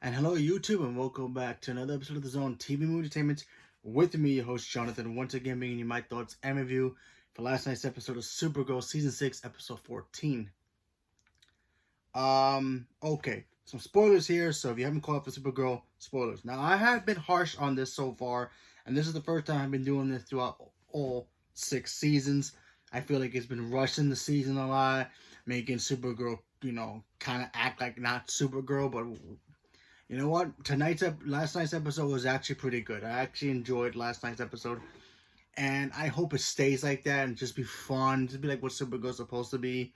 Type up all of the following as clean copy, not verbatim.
And hello YouTube, and welcome back to another episode of the Zone TV Movie Entertainment with me, your host Jonathan, once again bringing you my thoughts and review for last night's episode of Supergirl Season 6, Episode 14. Okay, some spoilers here, so if you haven't caught up with Supergirl, spoilers. Now, I have been harsh on this so far, and this is the first time I've been doing this throughout all 6 seasons. I feel like it's been rushing the season a lot, making Supergirl, kind of act like not Supergirl, but you know what? Last night's episode was actually pretty good. I actually enjoyed last night's episode, and I hope it stays like that and just be fun. Just be like what Supergirl's supposed to be.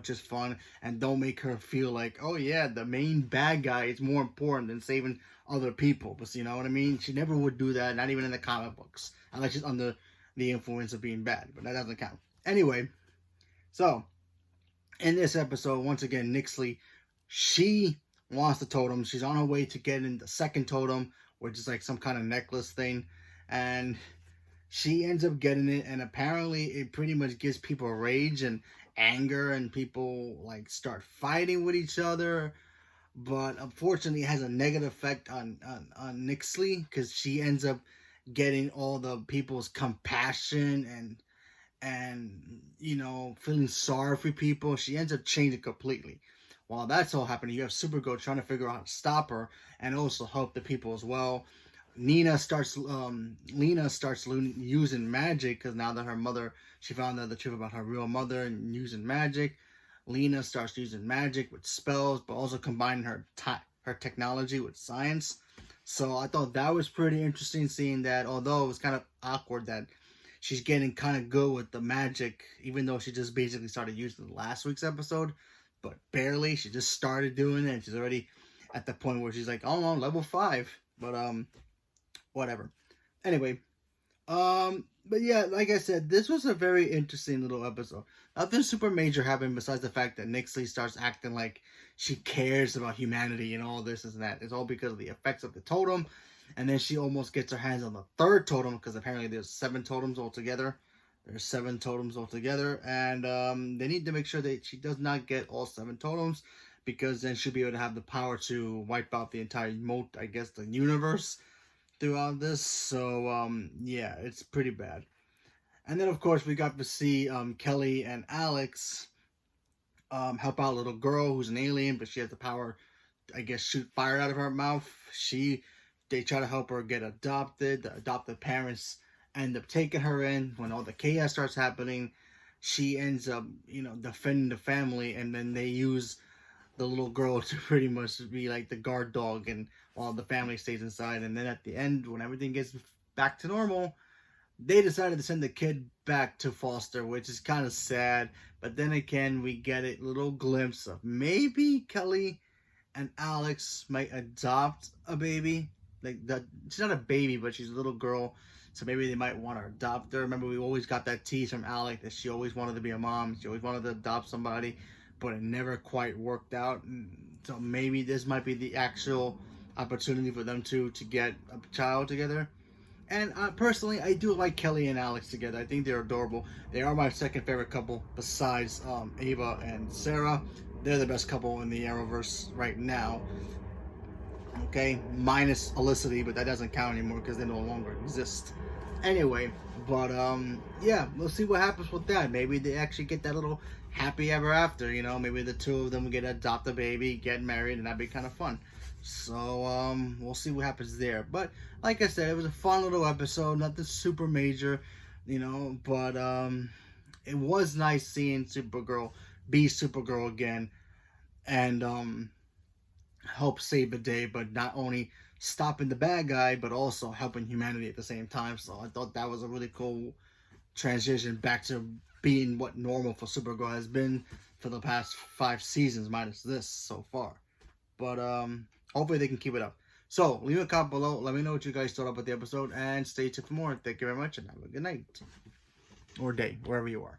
Just fun, and don't make her feel like, oh yeah, the main bad guy is more important than saving other people. But you know what I mean? She never would do that, not even in the comic books, unless she's under the influence of being bad. But that doesn't count. Anyway, so in this episode, once again, Nixley, she wants the totem. She's on her way to getting the second totem, which is like some kind of necklace thing, and she ends up getting it, and apparently it pretty much gives people rage and anger, and people like start fighting with each other. But unfortunately, it has a negative effect on Nixley, because she ends up getting all the people's compassion and feeling sorry for people. She ends up changing completely. While that's all happening, you have Supergirl trying to figure out how to stop her and also help the people as well. Lena starts using magic, because now that her mother, she found out the truth about her real mother and using magic. Lena starts using magic with spells, but also combining her technology with science. So I thought that was pretty interesting, seeing that, although it was kind of awkward that she's getting kind of good with the magic, even though she just basically started using last week's episode, but barely. She just started doing it, and she's already at the point where she's like, oh no, level 5. But whatever. Anyway, but yeah, like I said, this was a very interesting little episode. Nothing super major happened besides the fact that Nixley starts acting like she cares about humanity and all this and that. It's all because of the effects of the totem. And then she almost gets her hands on the third totem, because apparently there's 7 totems altogether. There's 7 totems altogether, and they need to make sure that she does not get all 7 totems, because then she'll be able to have the power to wipe out the entire the universe throughout this. So yeah, it's pretty bad. And then of course we got to see Kelly and Alex help out a little girl who's an alien, but she has the power, I guess, shoot fire out of her mouth. They try to help her get adopted. The adopted parents end up taking her in. When all the chaos starts happening, she ends up, defending the family, and then they use the little girl to pretty much be like the guard dog, and while the family stays inside. And then at the end, when everything gets back to normal, they decided to send the kid back to foster, which is kind of sad. But then again, we get a little glimpse of maybe Kelly and Alex might adopt a baby. She's not a baby, but she's a little girl, so maybe they might want to adopt her. Remember, we always got that tease from Alex that she always wanted to be a mom. She always wanted to adopt somebody, but it never quite worked out. So maybe this might be the actual opportunity for them to get a child together. And personally, I do like Kelly and Alex together. I think they're adorable. They are my second favorite couple besides Ava and Sarah. They're the best couple in the Arrowverse right now. Okay, minus Felicity, but that doesn't count anymore because they no longer exist. Anyway, but yeah, we'll see what happens with that. Maybe they actually get that little happy ever after. Maybe the two of them get to adopt a baby, get married, and that'd be kind of fun. So we'll see what happens there. But like I said, it was a fun little episode, nothing super major, but it was nice seeing Supergirl be Supergirl again, and help save the day, but not only stopping the bad guy, but also helping humanity at the same time. So I thought that was a really cool transition back to being what normal for Supergirl has been for the past 5 seasons, minus this so far. But hopefully they can keep it up. So leave a comment below. Let me know what you guys thought about the episode, and stay tuned for more. Thank you very much, and have a good night or day, wherever you are.